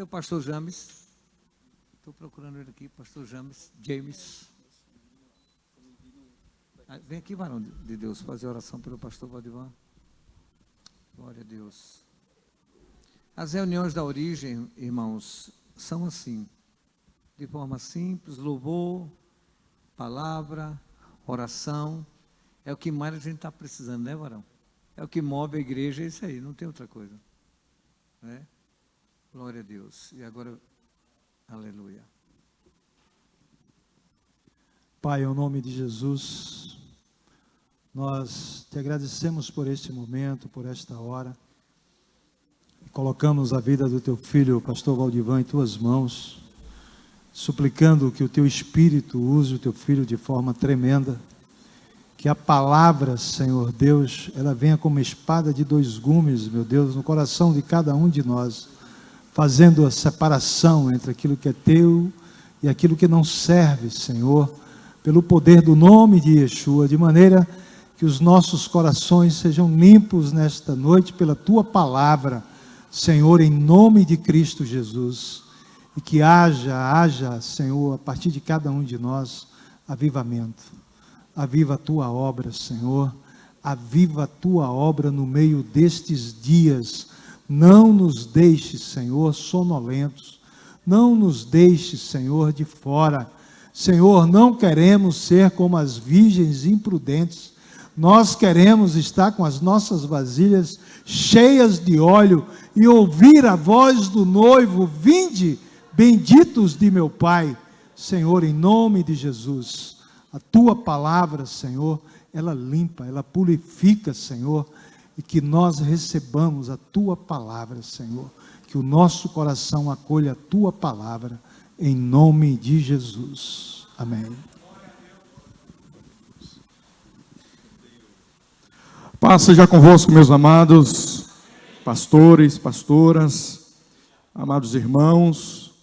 Cadê o pastor James? Estou procurando ele aqui, pastor James. Vem aqui, varão de Deus, fazer oração pelo pastor Valdivan. Glória a Deus. As reuniões da origem, irmãos, são assim, de forma simples, louvor, palavra, oração. É o que mais a gente está precisando, né, varão? É o que move a igreja, é isso aí, não tem outra coisa. Né? Glória a Deus. E agora, aleluia. Pai, em nome de Jesus, nós te agradecemos por este momento, por esta hora. Colocamos a vida do teu filho, o pastor Valdivan, em tuas mãos, suplicando que o teu Espírito use o teu filho de forma tremenda, que a palavra, Senhor Deus, ela venha como espada de dois gumes, meu Deus, no coração de cada um de nós, fazendo a separação entre aquilo que é teu e aquilo que não serve, Senhor, pelo poder do nome de Yeshua, de maneira que os nossos corações sejam limpos nesta noite pela tua palavra, Senhor, em nome de Cristo Jesus, e que haja, Senhor, a partir de cada um de nós, avivamento. Aviva a tua obra, Senhor, aviva a tua obra no meio destes dias. Não nos deixe, Senhor, sonolentos, não nos deixe, Senhor, de fora. Senhor, não queremos ser como as virgens imprudentes, nós queremos estar com as nossas vasilhas cheias de óleo e ouvir a voz do noivo: vinde, benditos de meu Pai. Senhor, em nome de Jesus, a tua palavra, Senhor, ela limpa, ela purifica, Senhor, e que nós recebamos a tua palavra, Senhor, que o nosso coração acolha a tua palavra, em nome de Jesus. Amém. Paz seja convosco, meus amados pastores, pastoras, amados irmãos.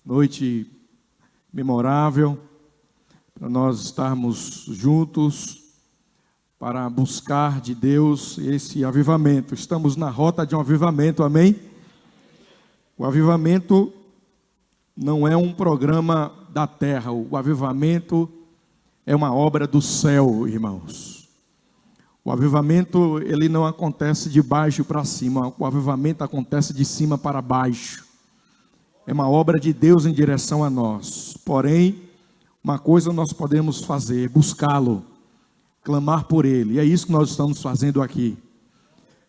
Noite memorável para nós estarmos juntos para buscar de Deus esse avivamento. Estamos na rota de um avivamento, amém? O avivamento não é um programa da terra, o avivamento é uma obra do céu, irmãos. O avivamento, ele não acontece de baixo para cima, o avivamento acontece de cima para baixo. É uma obra de Deus em direção a nós. Porém, uma coisa nós podemos fazer, buscá-lo, clamar por ele. E é isso que nós estamos fazendo aqui.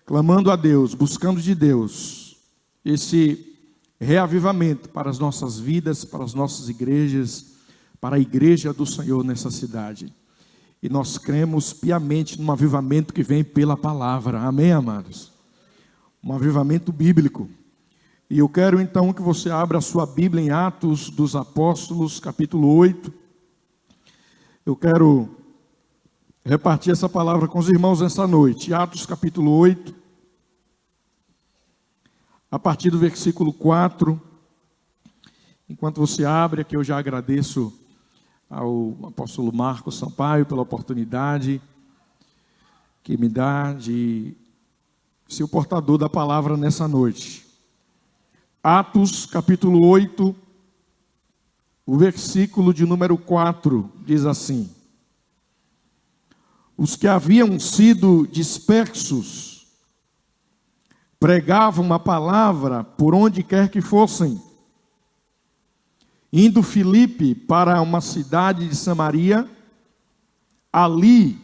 Clamando a Deus, buscando de Deus esse reavivamento para as nossas vidas, para as nossas igrejas, para a igreja do Senhor nessa cidade. E nós cremos piamente num avivamento que vem pela palavra. Amém, amados? Um avivamento bíblico. E eu quero então que você abra a sua Bíblia em Atos dos Apóstolos, capítulo 8. Eu quero repartir essa palavra com os irmãos nessa noite. Atos, capítulo 8. A partir do versículo 4. Enquanto você abre, aqui eu já agradeço ao apóstolo Marcos Sampaio pela oportunidade que me dá de ser o portador da palavra nessa noite. Atos capítulo 8, o versículo de número 4 diz assim: os que haviam sido dispersos pregavam a palavra por onde quer que fossem. Indo Filipe para uma cidade de Samaria, ali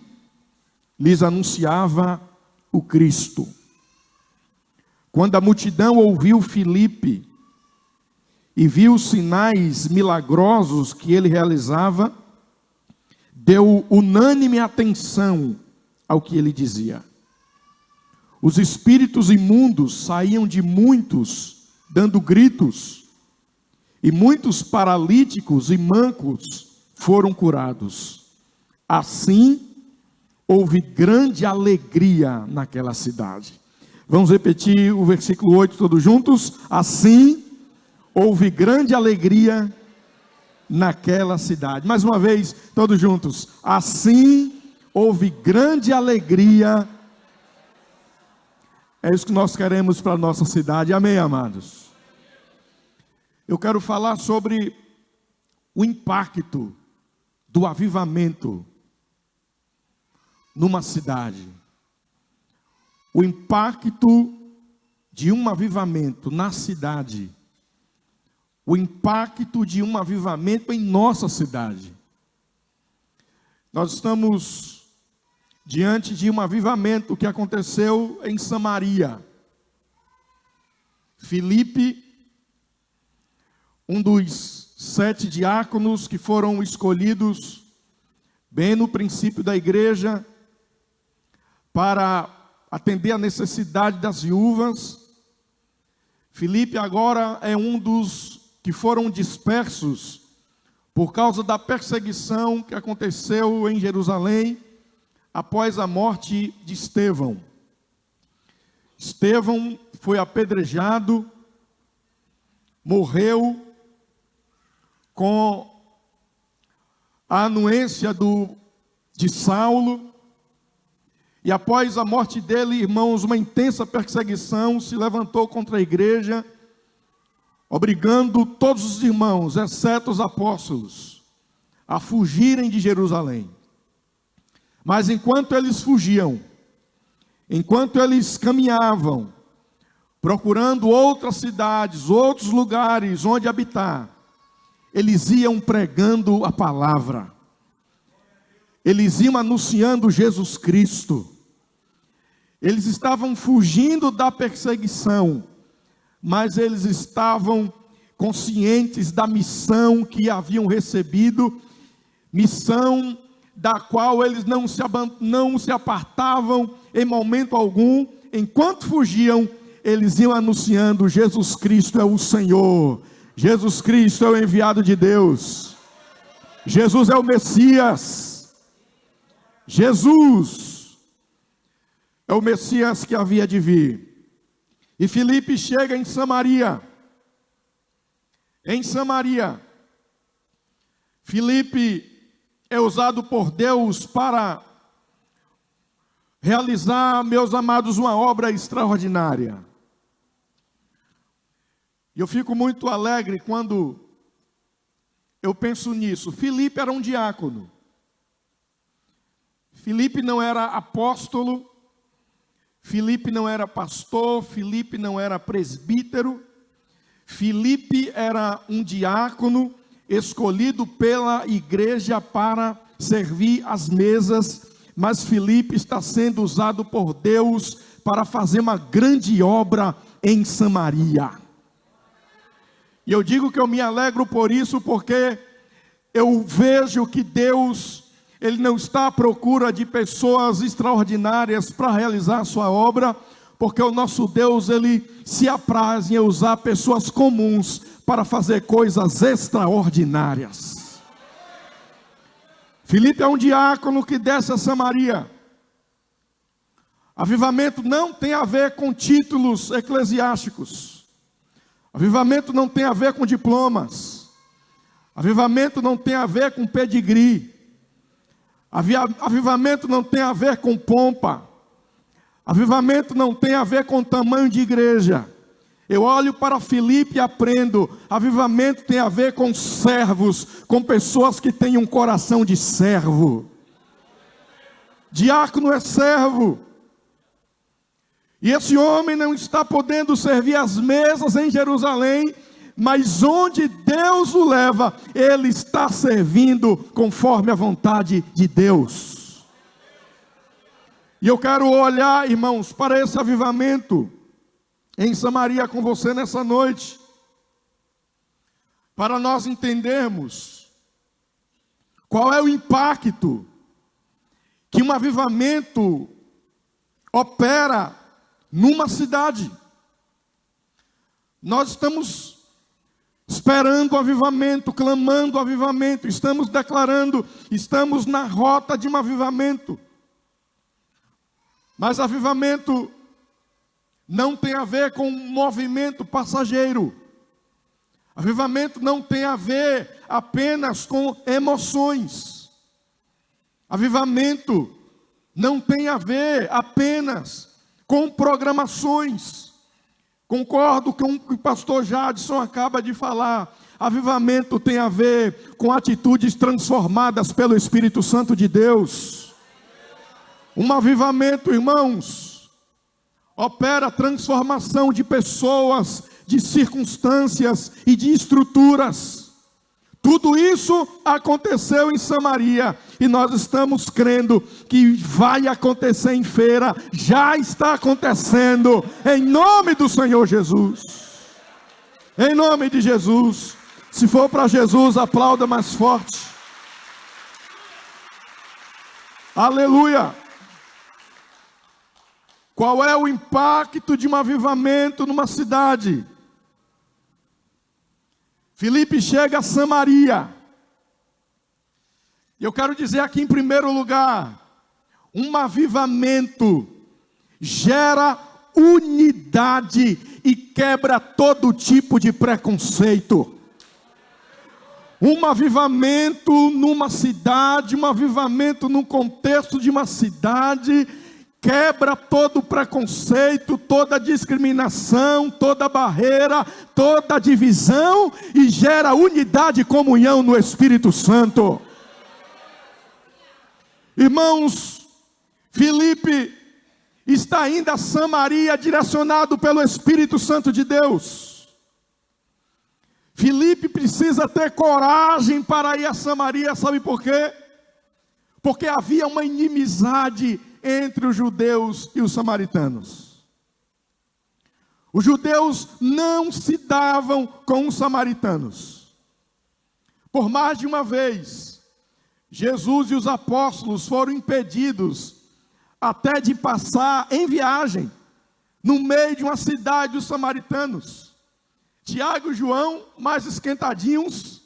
lhes anunciava o Cristo. Quando a multidão ouviu Filipe e viu os sinais milagrosos que ele realizava, deu unânime atenção ao que ele dizia. Os espíritos imundos saíam de muitos, dando gritos, e muitos paralíticos e mancos foram curados. Assim, houve grande alegria naquela cidade. Vamos repetir o versículo 8 todos juntos? Assim, houve grande alegria naquela cidade. Mais uma vez, todos juntos. Assim, houve grande alegria. É isso que nós queremos para a nossa cidade. Amém, amados? eu quero falar sobre o impacto do avivamento numa cidade. O impacto de um avivamento na cidade. O impacto de um avivamento em nossa cidade. Nós estamos diante de um avivamento que aconteceu em Samaria. Filipe, um dos 7 diáconos que foram escolhidos bem no princípio da igreja para atender a necessidade das viúvas. Filipe agora é um dos que foram dispersos por causa da perseguição que aconteceu em Jerusalém após a morte de Estevão. Estevão foi apedrejado, morreu com a anuência de Saulo, e após a morte dele, irmãos, uma intensa perseguição se levantou contra a igreja, obrigando todos os irmãos, exceto os apóstolos, a fugirem de Jerusalém. Mas enquanto eles fugiam, enquanto eles caminhavam, procurando outras cidades, outros lugares onde habitar, eles iam pregando a palavra, eles iam anunciando Jesus Cristo. Eles estavam fugindo da perseguição, mas eles estavam conscientes da missão que haviam recebido, missão da qual eles não se apartavam em momento algum. Enquanto fugiam, eles iam anunciando: Jesus Cristo é o Senhor, Jesus Cristo é o enviado de Deus, Jesus é o Messias, Jesus é o Messias que havia de vir. E Filipe chega em Samaria. Em Samaria, Filipe é usado por Deus para realizar, meus amados, uma obra extraordinária. E eu fico muito alegre quando eu penso nisso. Filipe era um diácono. Filipe não era apóstolo, Filipe não era pastor, Filipe não era presbítero. Filipe era um diácono escolhido pela igreja para servir as mesas, mas Filipe está sendo usado por Deus para fazer uma grande obra em Samaria. E eu digo que eu me alegro por isso, porque eu vejo que Deus, Ele não está à procura de pessoas extraordinárias para realizar a sua obra, porque o nosso Deus, Ele se apraz em usar pessoas comuns para fazer coisas extraordinárias. Filipe é um diácono que desce a Samaria. Avivamento não tem a ver com títulos eclesiásticos. Avivamento não tem a ver com diplomas. Avivamento não tem a ver com pedigree. Avivamento não tem a ver com pompa. Avivamento não tem a ver com tamanho de igreja. Eu olho para Filipe e aprendo. Avivamento tem a ver com servos, com pessoas que têm um coração de servo. Diácono é servo. E esse homem não está podendo servir as mesas em Jerusalém, mas onde Deus o leva, ele está servindo conforme a vontade de Deus. E eu quero olhar, irmãos, para esse avivamento em Samaria com você nessa noite, para nós entendermos qual é o impacto que um avivamento opera numa cidade. Nós estamos esperando o avivamento, clamando o avivamento, estamos declarando, estamos na rota de um avivamento. Mas avivamento não tem a ver com um movimento passageiro. Avivamento não tem a ver apenas com emoções. Avivamento não tem a ver apenas com programações. Concordo com o que o pastor Jadson acaba de falar. Avivamento tem a ver com atitudes transformadas pelo Espírito Santo de Deus. Um avivamento, irmãos, opera transformação de pessoas, de circunstâncias e de estruturas. Tudo isso aconteceu em Samaria e nós estamos crendo que vai acontecer em Feira, já está acontecendo, em nome do Senhor Jesus. Em nome de Jesus. Se for para Jesus, aplauda mais forte. Aleluia. Qual é o impacto de um avivamento numa cidade? Filipe chega a Samaria. E eu quero dizer aqui em primeiro lugar, um avivamento gera unidade e quebra todo tipo de preconceito. Um avivamento numa cidade, um avivamento no contexto de uma cidade, quebra todo preconceito, toda discriminação, toda barreira, toda divisão e gera unidade e comunhão no Espírito Santo. Irmãos, Filipe está indo a Samaria direcionado pelo Espírito Santo de Deus. Filipe precisa ter coragem para ir a Samaria, sabe por quê? Porque havia uma inimizade entre os judeus e os samaritanos. Os judeus não se davam com os samaritanos. Por mais de uma vez, Jesus e os apóstolos foram impedidos até de passar em viagem no meio de uma cidade dos samaritanos. Tiago e João, mais esquentadinhos,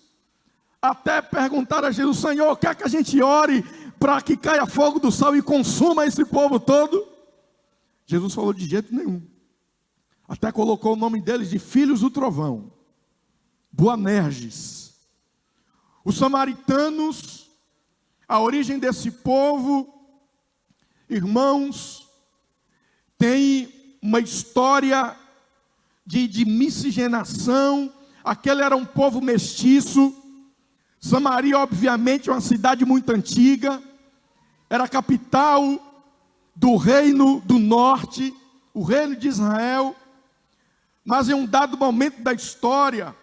até perguntaram a Jesus: Senhor, quer que a gente ore para que caia fogo do céu e consuma esse povo todo? Jesus falou: de jeito nenhum. Até colocou o nome deles de filhos do trovão, Boanerges. Os samaritanos, a origem desse povo, irmãos, tem uma história de miscigenação. Aquele era um povo mestiço. Samaria, obviamente, é uma cidade muito antiga, era a capital do reino do norte, o reino de Israel. Mas em um dado momento da história,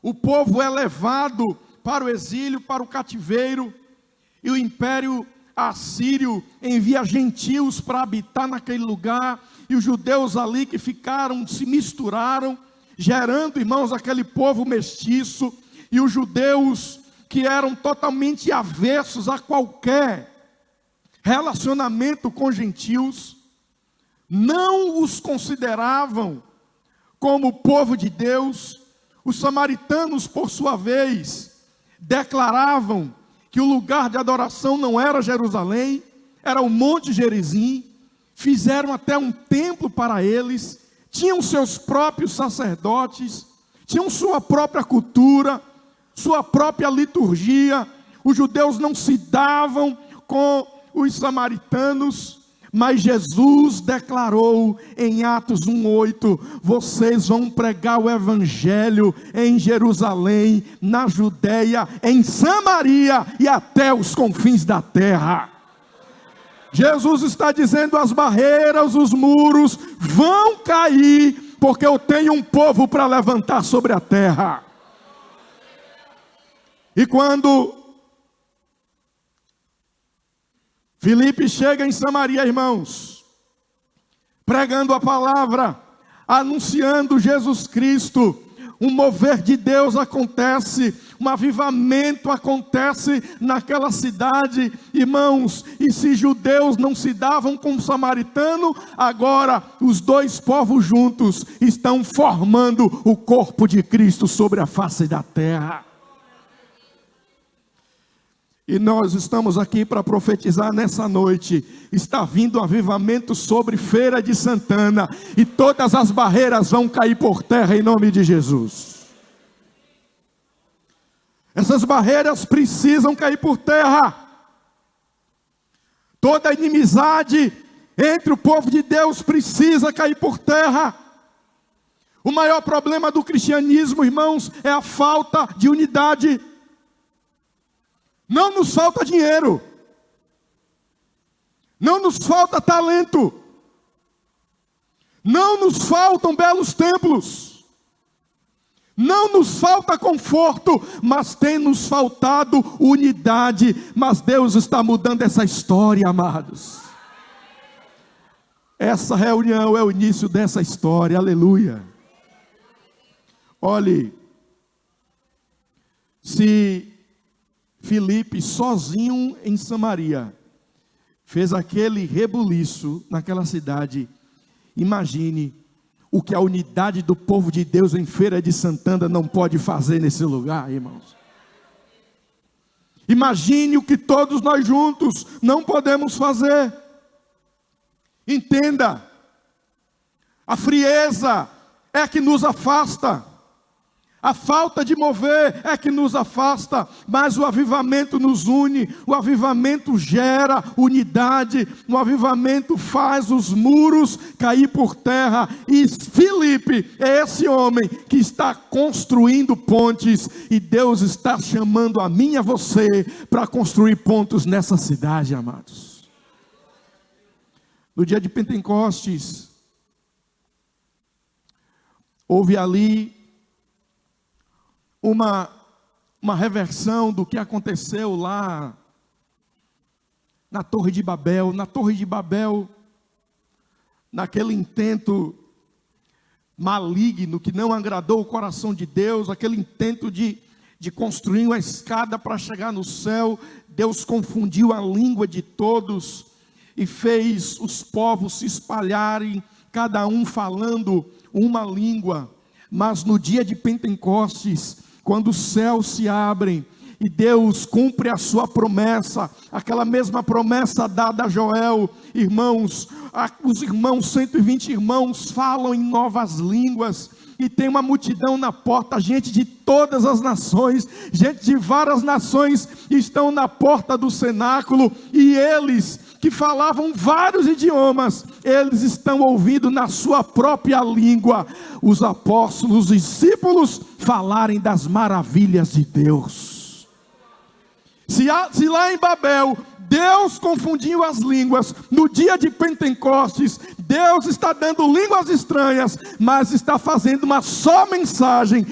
o povo é levado para o exílio, para o cativeiro, e o império assírio envia gentios para habitar naquele lugar, e os judeus ali que ficaram se misturaram, gerando, irmãos, aquele povo mestiço. E os judeus que eram totalmente avessos a qualquer relacionamento com gentios, não os consideravam como povo de Deus. Os samaritanos, por sua vez, declaravam que o lugar de adoração não era Jerusalém, era o Monte Gerizim. Fizeram até um templo para eles, tinham seus próprios sacerdotes, tinham sua própria cultura, sua própria liturgia. Os judeus não se davam com os samaritanos, mas Jesus declarou em Atos 1:8: vocês vão pregar o evangelho em Jerusalém, na Judeia, em Samaria e até os confins da terra. Jesus está dizendo: as barreiras, os muros vão cair, porque eu tenho um povo para levantar sobre a terra. E quando Filipe chega em Samaria, irmãos, pregando a palavra, anunciando Jesus Cristo, um mover de Deus acontece, um avivamento acontece naquela cidade, irmãos. E se judeus não se davam com o samaritano, agora os dois povos juntos estão formando o corpo de Cristo sobre a face da terra. E nós estamos aqui para profetizar nessa noite: está vindo um avivamento sobre Feira de Santana, e todas as barreiras vão cair por terra em nome de Jesus. Essas barreiras precisam cair por terra. Toda inimizade entre o povo de Deus precisa cair por terra. O maior problema do cristianismo, irmãos, é a falta de unidade. Não nos falta dinheiro. Não nos falta talento. Não nos faltam belos templos. Não nos falta conforto, mas tem nos faltado unidade. Mas Deus está mudando essa história, amados. Essa reunião é o início dessa história, aleluia. Olhe, se Filipe sozinho em Samaria fez aquele rebuliço naquela cidade, imagine o que a unidade do povo de Deus em Feira de Santana não pode fazer nesse lugar, irmãos. Imagine o que todos nós juntos não podemos fazer. Entenda, a frieza é que nos afasta. A falta de mover é que nos afasta, mas o avivamento nos une, o avivamento gera unidade, o avivamento faz os muros cair por terra, e Filipe é esse homem que está construindo pontes, e Deus está chamando a mim e a você para construir pontos nessa cidade, amados. No dia de Pentecostes, houve ali uma reversão do que aconteceu lá na Torre de Babel. Na Torre de Babel, naquele intento maligno que não agradou o coração de Deus, aquele intento de construir uma escada para chegar no céu, Deus confundiu a língua de todos e fez os povos se espalharem, cada um falando uma língua. Mas no dia de Pentecostes, quando os céus se abrem e Deus cumpre a sua promessa, aquela mesma promessa dada a Joel, irmãos, os irmãos, 120 irmãos falam em novas línguas, e tem uma multidão na porta, gente de todas as nações, gente de várias nações estão na porta do cenáculo, e eles que falavam vários idiomas, eles estão ouvindo na sua própria língua os apóstolos, os discípulos falarem das maravilhas de Deus. Se lá em Babel Deus confundiu as línguas, no dia de Pentecostes Deus está dando línguas estranhas, mas está fazendo uma só mensagem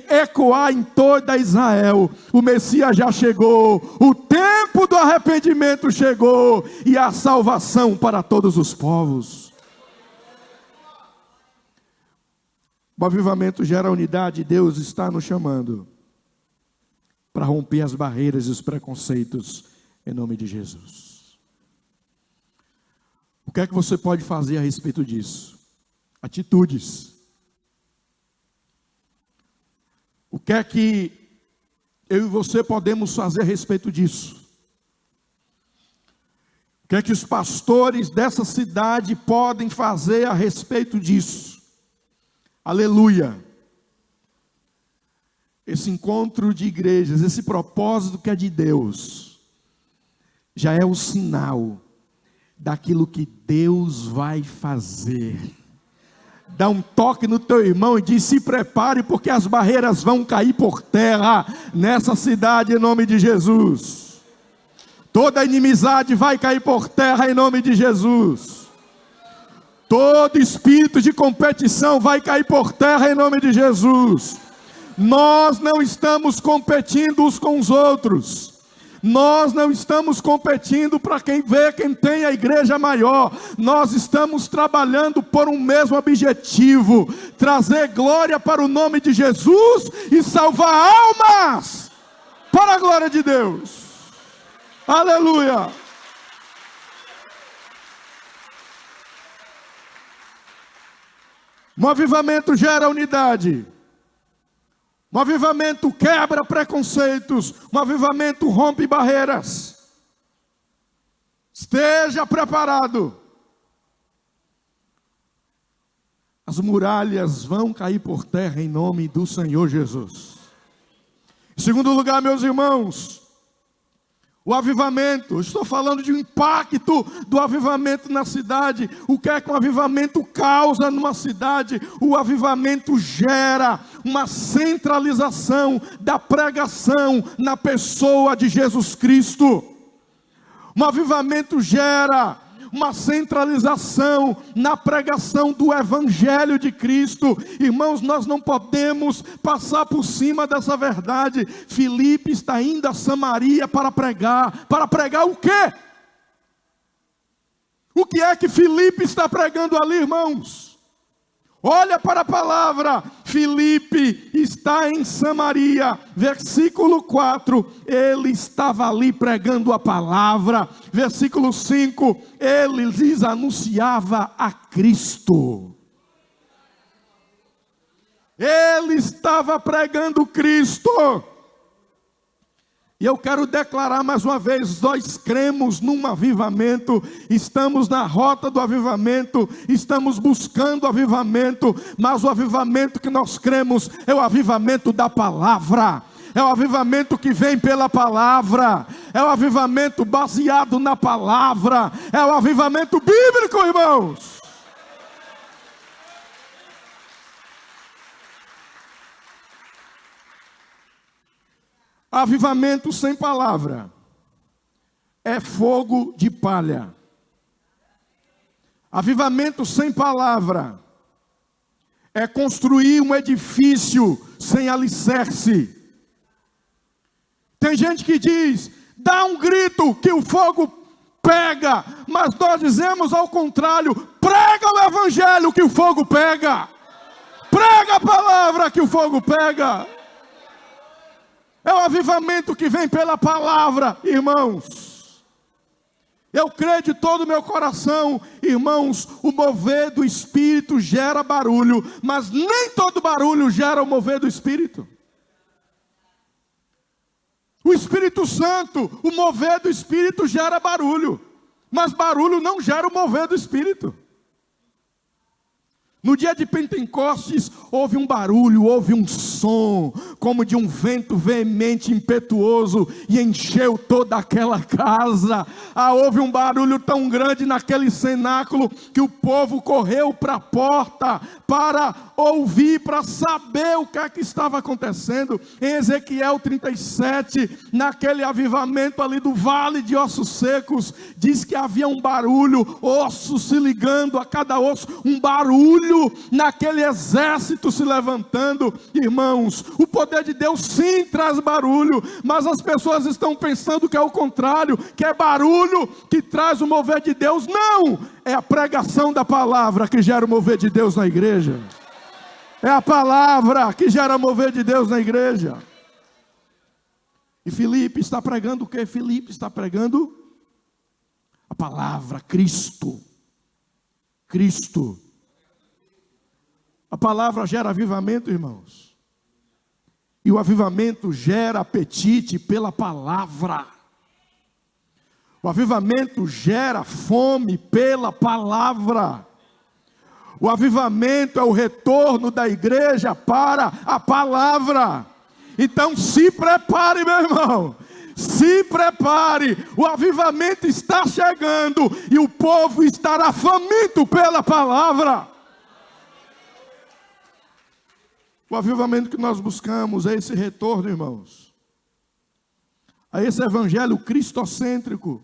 ecoar em toda Israel. O Messias já chegou, o tempo do arrependimento chegou, e a salvação para todos os povos. O avivamento gera unidade. Deus está nos chamando para romper as barreiras e os preconceitos, em nome de Jesus. O que é que você pode fazer a respeito disso? Atitudes. O que é que eu e você podemos fazer a respeito disso? O que é que os pastores dessa cidade podem fazer a respeito disso? Aleluia! Esse encontro de igrejas, esse propósito que é de Deus, já é o sinal daquilo que Deus vai fazer. Dá um toque no teu irmão e diz: se prepare, porque as barreiras vão cair por terra nessa cidade, em nome de Jesus. Toda inimizade vai cair por terra, em nome de Jesus. Todo espírito de competição vai cair por terra, em nome de Jesus. Nós não estamos competindo uns com os outros. Nós não estamos competindo para quem vê quem tem a igreja maior. Nós estamos trabalhando por um mesmo objetivo: trazer glória para o nome de Jesus e salvar almas para a glória de Deus. Aleluia! Um avivamento gera unidade. Um avivamento quebra preconceitos. Um avivamento rompe barreiras. Esteja preparado. As muralhas vão cair por terra em nome do Senhor Jesus. Em segundo lugar, meus irmãos, O avivamento, estou falando de um impacto do avivamento na cidade. O que é que um avivamento causa numa cidade? O avivamento gera uma centralização da pregação na pessoa de Jesus Cristo. Um avivamento gera uma centralização na pregação do Evangelho de Cristo. Irmãos, nós não podemos passar por cima dessa verdade. Filipe está indo a Samaria para pregar. Para pregar o quê? O que é que Filipe está pregando ali, irmãos? Olha para a palavra. Filipe está em Samaria, versículo 4, ele estava ali pregando a palavra. Versículo 5, ele lhes anunciava a Cristo. Ele estava pregando Cristo. E eu quero declarar mais uma vez, nós cremos num avivamento, estamos na rota do avivamento, estamos buscando o avivamento, mas o avivamento que nós cremos é o avivamento da palavra, é o avivamento que vem pela palavra, é o avivamento baseado na palavra, é o avivamento bíblico, irmãos. Avivamento sem palavra é fogo de palha. Avivamento sem palavra é construir um edifício sem alicerce. Tem gente que diz, dá um grito que o fogo pega, mas nós dizemos ao contrário, prega o evangelho que o fogo pega. Prega a palavra que o fogo pega. É o avivamento que vem pela palavra, irmãos. Eu creio de todo o meu coração, irmãos, o mover do Espírito gera barulho, mas nem todo barulho gera o mover do Espírito. O Espírito Santo, o mover do Espírito gera barulho, mas barulho não gera o mover do Espírito. No dia de Pentecostes, houve um barulho, houve um som, como de um vento veemente, impetuoso, e encheu toda aquela casa. Houve um barulho tão grande naquele cenáculo, que o povo correu para a porta, para ouvir, para saber o que é que estava acontecendo. Em Ezequiel 37, naquele avivamento ali do vale de ossos secos, diz que havia um barulho, ossos se ligando a cada osso, um barulho naquele exército se levantando. Irmãos, o poder de Deus sim traz barulho, mas as pessoas estão pensando que é o contrário, que é barulho que traz o mover de Deus. Não, é a pregação da palavra que gera o mover de Deus na igreja. É a palavra que gera o mover de Deus na igreja. E Filipe está pregando o que? Filipe está pregando a palavra, Cristo. Cristo. A palavra gera avivamento, irmãos. E o avivamento gera apetite pela palavra. O avivamento gera fome pela palavra. O avivamento é o retorno da igreja para a palavra. Então se prepare, meu irmão. Se prepare. O avivamento está chegando e o povo estará faminto pela palavra. O avivamento que nós buscamos é esse retorno, irmãos, a esse evangelho cristocêntrico,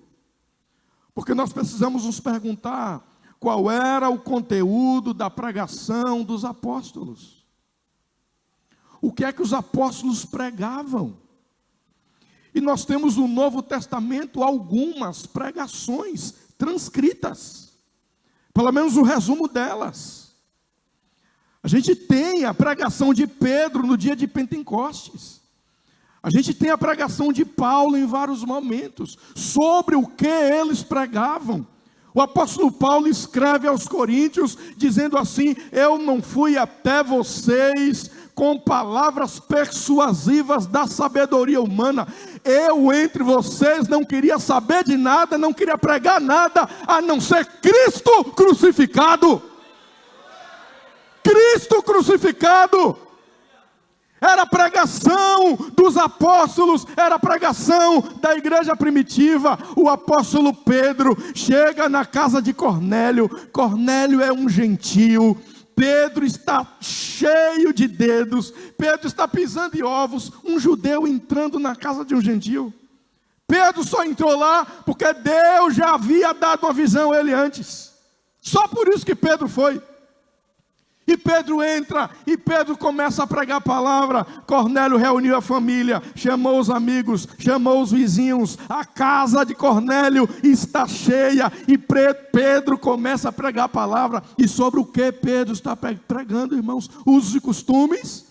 porque nós precisamos nos perguntar qual era o conteúdo da pregação dos apóstolos. O que é que os apóstolos pregavam? E nós temos no Novo Testamento algumas pregações transcritas, pelo menos o resumo delas. A gente tem a pregação de Pedro no dia de Pentecostes. A gente tem a pregação de Paulo em vários momentos, sobre o que eles pregavam. O apóstolo Paulo escreve aos Coríntios, dizendo assim: eu não fui até vocês com palavras persuasivas da sabedoria humana. Eu entre vocês não queria saber de nada, não queria pregar nada, a não ser Cristo crucificado. Cristo crucificado. Era a pregação dos apóstolos, era a pregação da igreja primitiva. O apóstolo Pedro chega na casa de Cornélio. Cornélio é um gentio. Pedro está cheio de dedos. Pedro está pisando em ovos. Um judeu entrando na casa de um gentio. Pedro só entrou lá porque Deus já havia dado uma visão a ele antes. Só por isso que Pedro foi. E Pedro entra, e Pedro começa a pregar a palavra. Cornélio reuniu a família, chamou os amigos, chamou os vizinhos. A casa de Cornélio está cheia, e Pedro começa a pregar a palavra. E sobre o que Pedro está pregando, irmãos? Usos e costumes.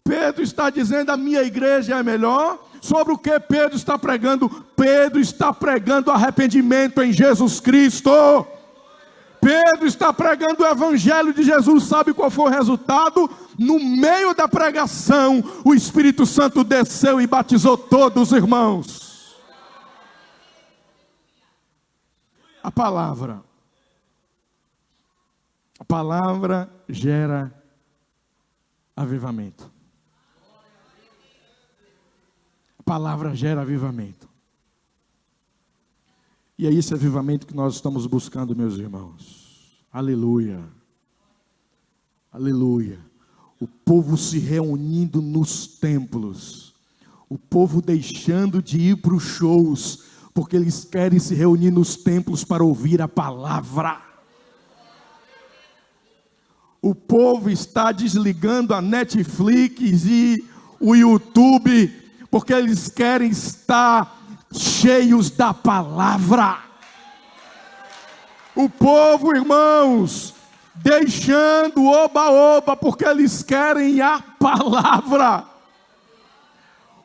Pedro está dizendo: a minha igreja é melhor. Sobre o que Pedro está pregando? Pedro está pregando arrependimento em Jesus Cristo. Pedro está pregando o evangelho de Jesus. Sabe qual foi o resultado? No meio da pregação, o Espírito Santo desceu e batizou todos os irmãos. A palavra gera avivamento. A palavra gera avivamento. E é esse avivamento que nós estamos buscando, meus irmãos. Aleluia. Aleluia. O povo se reunindo nos templos. O povo deixando de ir para os shows, porque eles querem se reunir nos templos para ouvir a palavra. O povo está desligando a Netflix e o YouTube, porque eles querem estar cheios da palavra. O povo, irmãos, deixando o oba-oba, porque eles querem a palavra.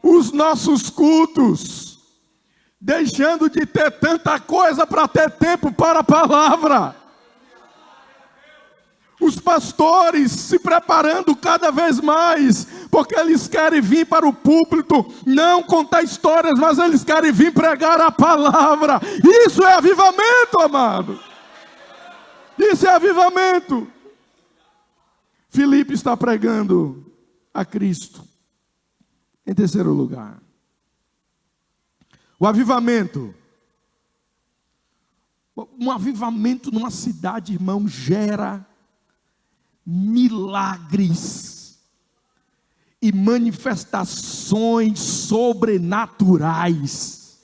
Os nossos cultos, deixando de ter tanta coisa para ter tempo para a palavra. Os pastores se preparando cada vez mais, porque eles querem vir para o púlpito, não contar histórias, mas eles querem vir pregar a palavra. Isso é avivamento, amado. Isso é avivamento. Filipe está pregando a Cristo. Em terceiro lugar, o avivamento. Um avivamento numa cidade, irmão, gera milagres e manifestações sobrenaturais.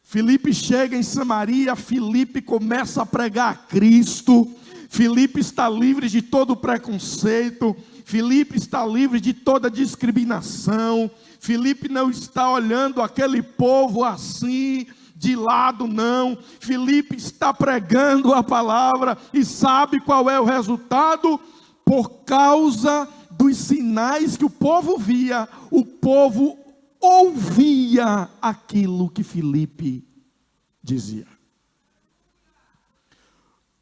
Filipe chega em Samaria, Filipe começa a pregar a Cristo. Filipe está livre de todo preconceito. Filipe está livre de toda discriminação. Filipe não está olhando aquele povo assim de lado, não. Filipe está pregando a palavra, e sabe qual é o resultado? Por causa dos sinais que o povo via, o povo ouvia aquilo que Filipe dizia.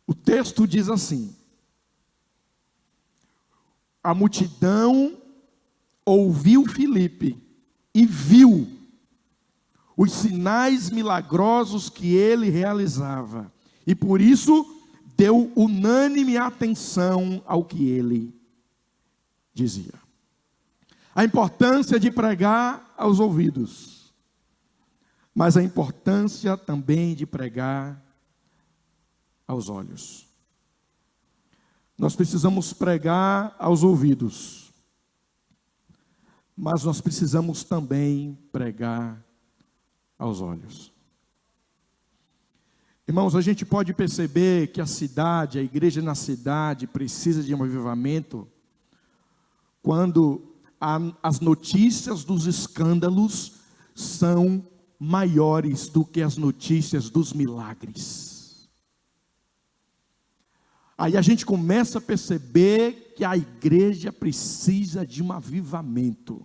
O texto diz assim: a multidão ouviu Filipe e viu os sinais milagrosos que ele realizava, e por isso deu unânime atenção ao que ele dizia. A importância de pregar aos ouvidos, mas a importância também de pregar aos olhos. Nós precisamos pregar aos ouvidos, mas nós precisamos também pregar aos olhos. Irmãos, a gente pode perceber que a cidade, a igreja na cidade precisa de um avivamento quando as notícias dos escândalos são maiores do que as notícias dos milagres. Aí a gente começa a perceber que a igreja precisa de um avivamento.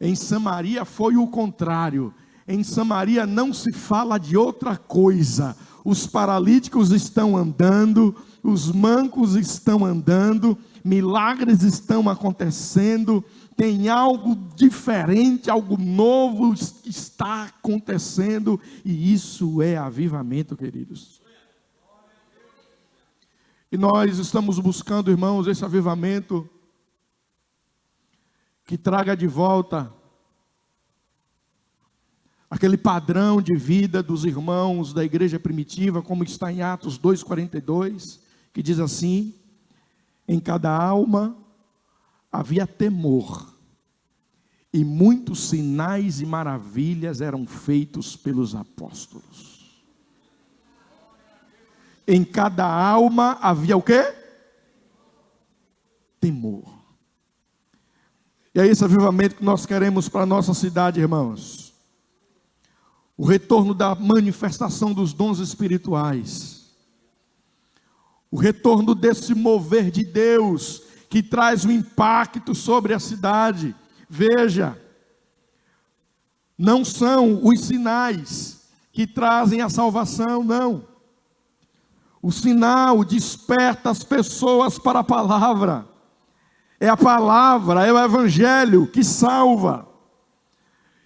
Em Samaria foi o contrário. Em Samaria não se fala de outra coisa. Os paralíticos estão andando, os mancos estão andando, milagres estão acontecendo, tem algo diferente, algo novo está acontecendo, e isso é avivamento, queridos. E nós estamos buscando, irmãos, esse avivamento que traga de volta aquele padrão de vida dos irmãos da igreja primitiva, como está em Atos 2,42, que diz assim: em cada alma havia temor, e muitos sinais e maravilhas eram feitos pelos apóstolos. Em cada alma havia o quê? Temor. E é esse avivamento que nós queremos para a nossa cidade, irmãos. O retorno da manifestação dos dons espirituais. O retorno desse mover de Deus, que traz um impacto sobre a cidade. Veja, não são os sinais que trazem a salvação, não. O sinal desperta as pessoas para a palavra. É a palavra, é o evangelho que salva.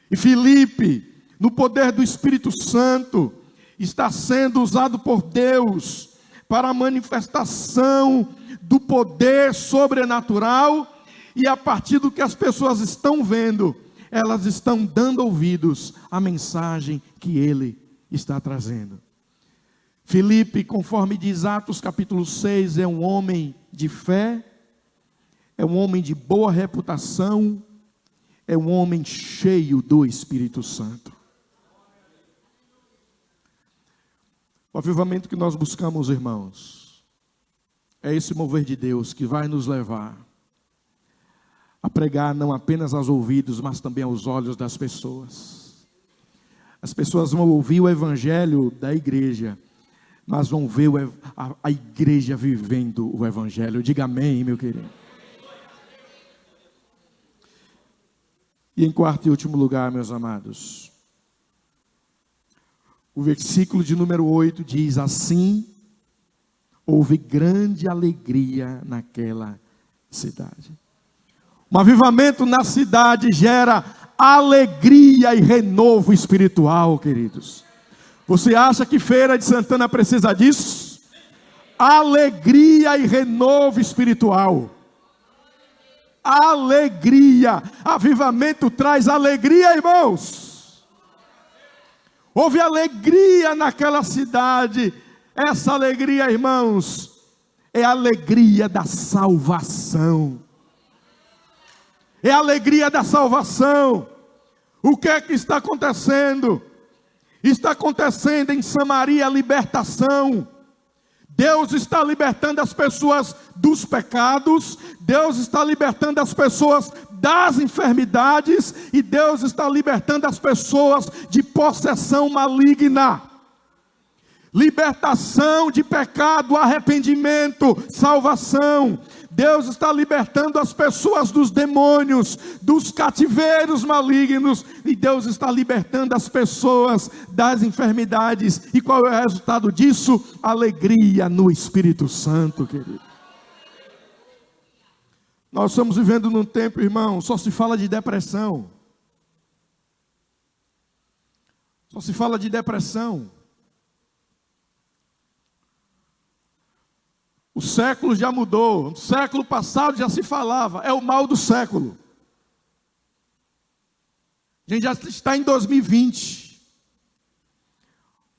E Filipe, no poder do Espírito Santo, está sendo usado por Deus para a manifestação do poder sobrenatural, e a partir do que as pessoas estão vendo, elas estão dando ouvidos à mensagem que ele está trazendo. Filipe, conforme diz Atos capítulo 6, é um homem de fé, é um homem de boa reputação, é um homem cheio do Espírito Santo. O avivamento que nós buscamos, irmãos, é esse mover de Deus que vai nos levar a pregar não apenas aos ouvidos, mas também aos olhos das pessoas. As pessoas vão ouvir o evangelho da igreja, mas vão ver a igreja vivendo o evangelho. Diga amém, meu querido. E em quarto e último lugar, meus amados, o versículo de número 8 diz assim: houve grande alegria naquela cidade. Um avivamento na cidade gera alegria e renovo espiritual, queridos. Você acha que Feira de Santana precisa disso? Alegria e renovo espiritual. Alegria. Avivamento traz alegria, irmãos. Houve alegria naquela cidade. Essa alegria, irmãos, é a alegria da salvação. É a alegria da salvação. O que é que está acontecendo? Está acontecendo em Samaria a libertação. Deus está libertando as pessoas dos pecados, Deus está libertando as pessoas das enfermidades, e Deus está libertando as pessoas de possessão maligna. Libertação de pecado, arrependimento, salvação. Deus está libertando as pessoas dos demônios, dos cativeiros malignos, e Deus está libertando as pessoas das enfermidades. E qual é o resultado disso? Alegria no Espírito Santo, querido. Nós estamos vivendo num tempo, irmão, só se fala de depressão. Só se fala de depressão. O século já mudou. No século passado já se falava. É o mal do século. A gente já está em 2020.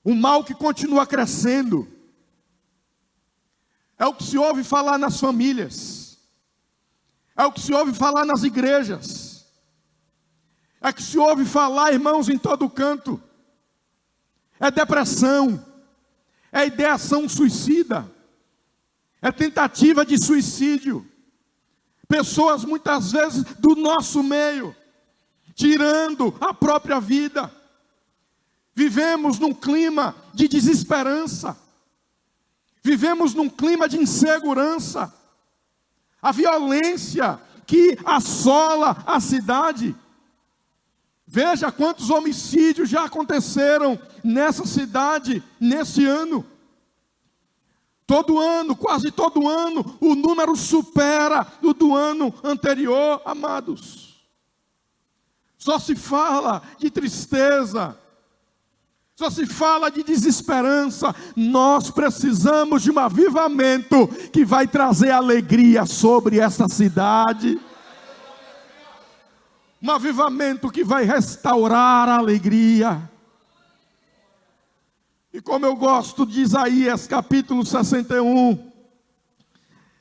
Um mal que continua crescendo. É o que se ouve falar nas famílias. É o que se ouve falar nas igrejas. É o que se ouve falar, irmãos, em todo canto. É depressão. É ideação suicida. É tentativa de suicídio. Pessoas muitas vezes do nosso meio, tirando a própria vida. Vivemos num clima de desesperança. Vivemos num clima de insegurança. A violência que assola a cidade. Veja quantos homicídios já aconteceram nessa cidade, nesse ano. Todo ano, quase todo ano, o número supera o do ano anterior, amados. Só se fala de tristeza, só se fala de desesperança. Nós precisamos de um avivamento que vai trazer alegria sobre essa cidade. Um avivamento que vai restaurar a alegria. E como eu gosto de Isaías capítulo 61,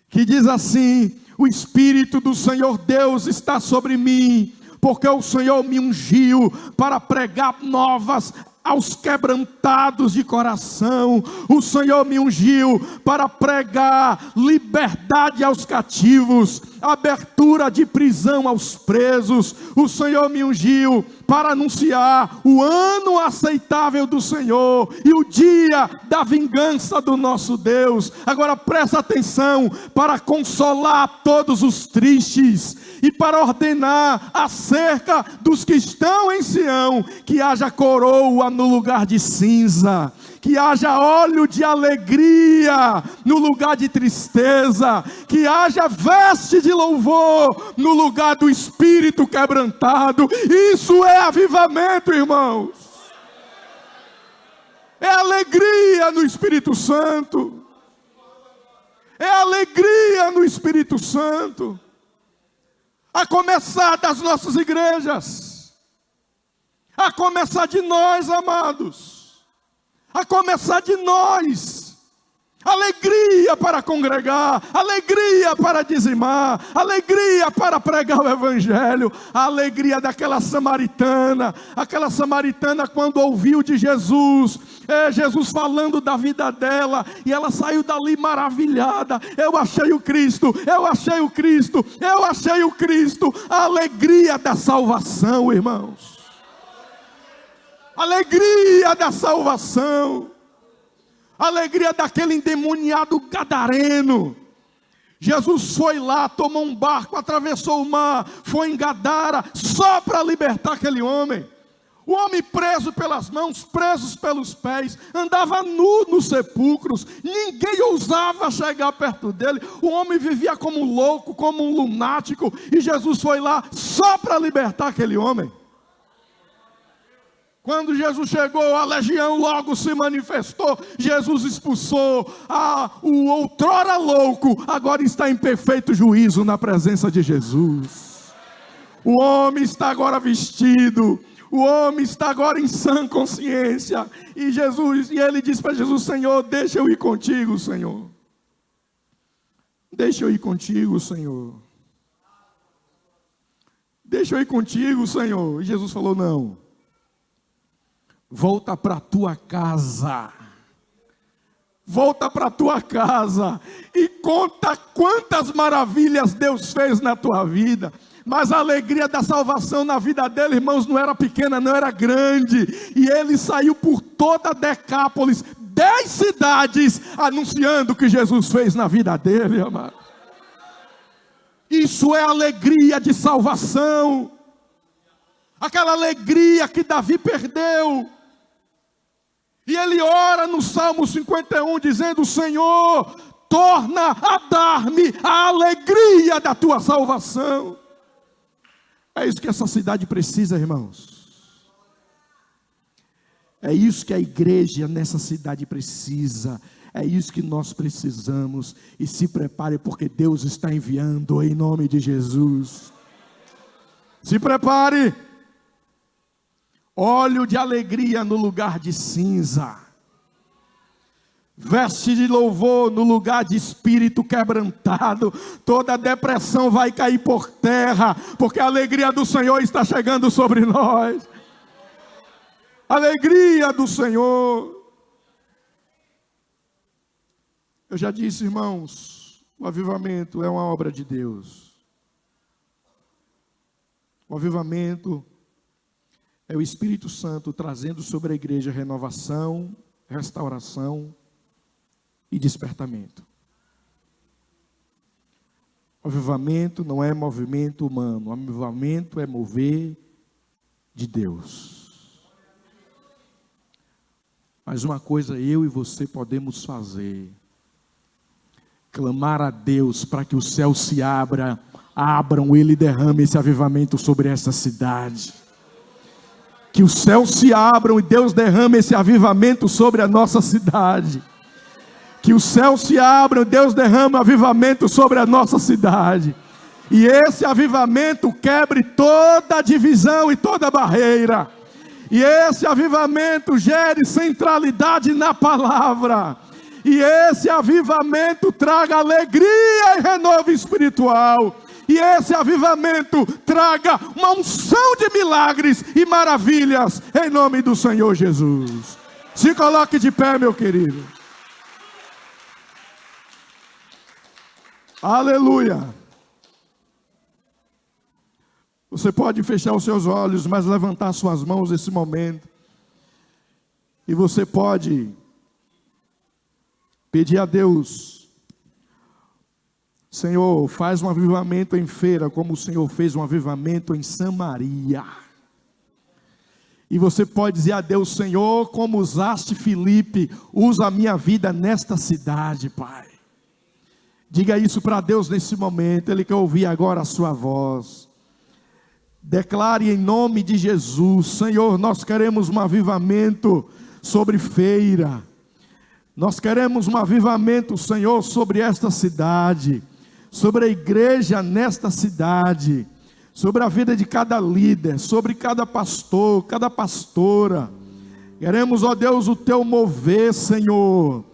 que diz assim: o Espírito do Senhor Deus está sobre mim, porque o Senhor me ungiu para pregar novas aos quebrantados de coração. O Senhor me ungiu para pregar liberdade aos cativos, abertura de prisão aos presos. O Senhor me ungiu para anunciar o ano aceitável do Senhor e o dia da vingança do nosso Deus. Agora presta atenção: para consolar todos os tristes e para ordenar acerca dos que estão em Sião, que haja coroa no lugar de cinza, que haja óleo de alegria no lugar de tristeza, que haja veste de louvor no lugar do espírito quebrantado. Isso é avivamento, irmãos. É alegria no Espírito Santo. É alegria no Espírito Santo. A começar das nossas igrejas, a começar de nós, amados, a começar de nós. Alegria para congregar, alegria para dizimar, alegria para pregar o Evangelho, a alegria daquela samaritana. Aquela samaritana, quando ouviu de Jesus, Jesus falando da vida dela, e ela saiu dali maravilhada: eu achei o Cristo, eu achei o Cristo, eu achei o Cristo. A alegria da salvação, irmãos, alegria da salvação. Alegria daquele endemoniado gadareno. Jesus foi lá, tomou um barco, atravessou o mar, foi em Gadara, só para libertar aquele homem. O homem preso pelas mãos, presos pelos pés, andava nu nos sepulcros, ninguém ousava chegar perto dele. O homem vivia como louco, como um lunático, e Jesus foi lá só para libertar aquele homem. Quando Jesus chegou, a legião logo se manifestou. Jesus expulsou o outrora louco, agora está em perfeito juízo na presença de Jesus. O homem está agora vestido, o homem está agora em sã consciência. E ele diz para Jesus: Senhor, deixa eu ir contigo, Senhor. Deixa eu ir contigo, Senhor. Deixa eu ir contigo, Senhor. E Jesus falou: não. Volta para a tua casa. Volta para a tua casa e conta quantas maravilhas Deus fez na tua vida. Mas a alegria da salvação na vida dele, irmãos, não era pequena, não era grande. E ele saiu por toda a Decápolis, 10 cidades, anunciando o que Jesus fez na vida dele, amado. Isso é alegria de salvação. Aquela alegria que Davi perdeu. E ele ora no Salmo 51 dizendo: Senhor, torna a dar-me a alegria da tua salvação. É isso que essa cidade precisa, irmãos. É isso que a igreja nessa cidade precisa. É isso que nós precisamos. E se prepare, porque Deus está enviando em nome de Jesus. Se prepare. Óleo de alegria no lugar de cinza. Veste de louvor no lugar de espírito quebrantado. Toda depressão vai cair por terra, porque a alegria do Senhor está chegando sobre nós. Alegria do Senhor. Eu já disse, irmãos, o avivamento é uma obra de Deus. O avivamento é o Espírito Santo trazendo sobre a igreja renovação, restauração e despertamento. O avivamento não é movimento humano. O avivamento é mover de Deus. Mas uma coisa eu e você podemos fazer: clamar a Deus para que os céus se abram, Ele derrame esse avivamento sobre essa cidade. Que os céus se abram e Deus derrame esse avivamento sobre a nossa cidade. Que os céus se abram e Deus derrame avivamento sobre a nossa cidade. E esse avivamento quebre toda divisão e toda barreira. E esse avivamento gere centralidade na palavra. E esse avivamento traga alegria e renovo espiritual. E esse avivamento traga uma unção de milagres e maravilhas em nome do Senhor Jesus. Se coloque de pé, meu querido. Aleluia. Você pode fechar os seus olhos, mas levantar suas mãos nesse momento. E você pode pedir a Deus: Senhor, faz um avivamento em Feira, como o Senhor fez um avivamento em Samaria. E você pode dizer a Deus: Senhor, como usaste Filipe, usa a minha vida nesta cidade, Pai. Diga isso para Deus nesse momento. Ele quer ouvir agora a sua voz. Declare em nome de Jesus: Senhor, nós queremos um avivamento sobre Feira. Nós queremos um avivamento, Senhor, sobre esta cidade, sobre a igreja nesta cidade, sobre a vida de cada líder, sobre cada pastor, cada pastora. Queremos, ó Deus, o teu mover, Senhor.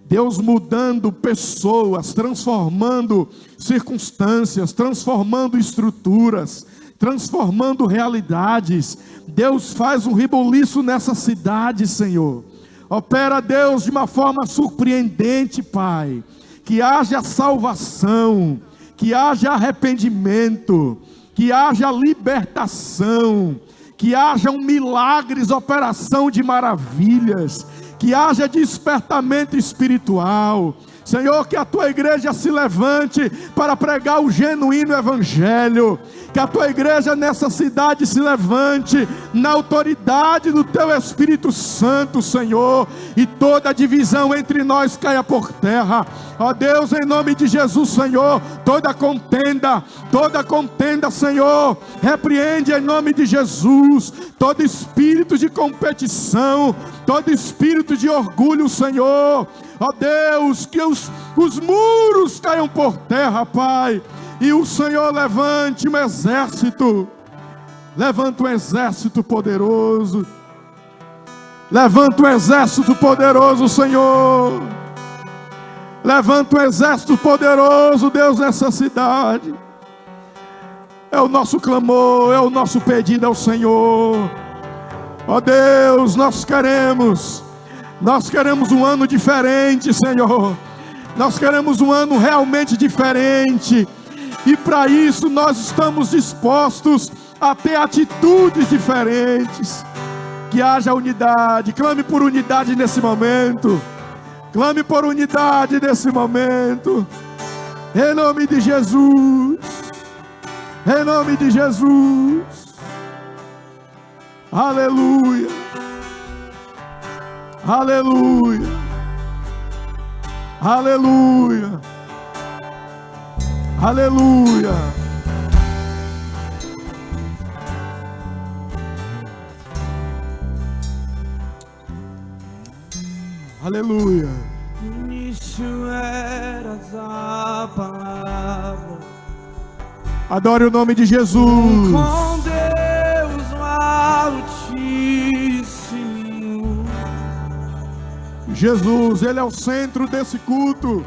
Deus mudando pessoas, transformando circunstâncias, transformando estruturas, transformando realidades. Deus, faz um reboliço nessa cidade, Senhor. Opera, Deus, de uma forma surpreendente, Pai. Que haja salvação, que haja arrependimento, que haja libertação, que haja milagres, operação de maravilhas, que haja despertamento espiritual. Senhor, que a tua igreja se levante para pregar o genuíno evangelho. Que a tua igreja nessa cidade se levante na autoridade do teu Espírito Santo, Senhor. E toda divisão entre nós caia por terra. Ó Deus, em nome de Jesus, Senhor, toda contenda, Senhor, repreende em nome de Jesus todo espírito de competição, todo espírito de orgulho, Senhor. Ó Deus, que os muros caiam por terra, Pai, e o Senhor levante um exército, levanta um exército poderoso, levanta um exército poderoso, Senhor, levanta um exército poderoso, Deus, nessa cidade. É o nosso clamor, é o nosso pedido ao Senhor. Ó Deus, nós queremos um ano diferente, Senhor. Nós queremos um ano realmente diferente. E para isso nós estamos dispostos a ter atitudes diferentes. Que haja unidade. Clame por unidade nesse momento. Clame por unidade nesse momento. Em nome de Jesus. Em nome de Jesus. Aleluia. Aleluia. Aleluia. Aleluia. Aleluia. No início eras a palavra. Adore o nome de Jesus. Com Deus no Altíssimo. Jesus, Ele é o centro desse culto.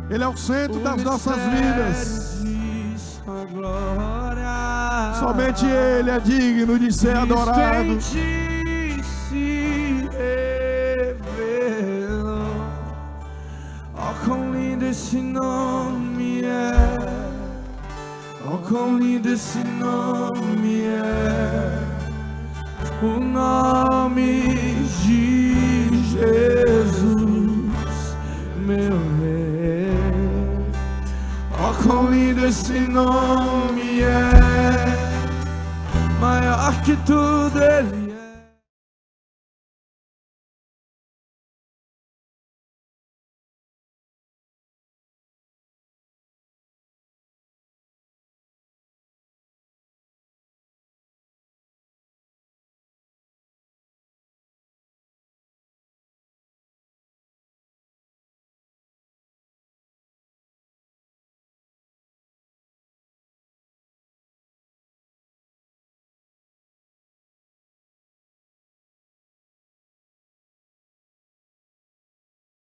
Ele é o centro das nossas vidas. Somente Ele é digno de ser adorado. Se revelou. Oh, quão lindo esse nome é. Oh, quão lindo esse nome é. O nome de Jesus, meu Rei. Oh, quão lindo esse nome é. Maior que tudo Ele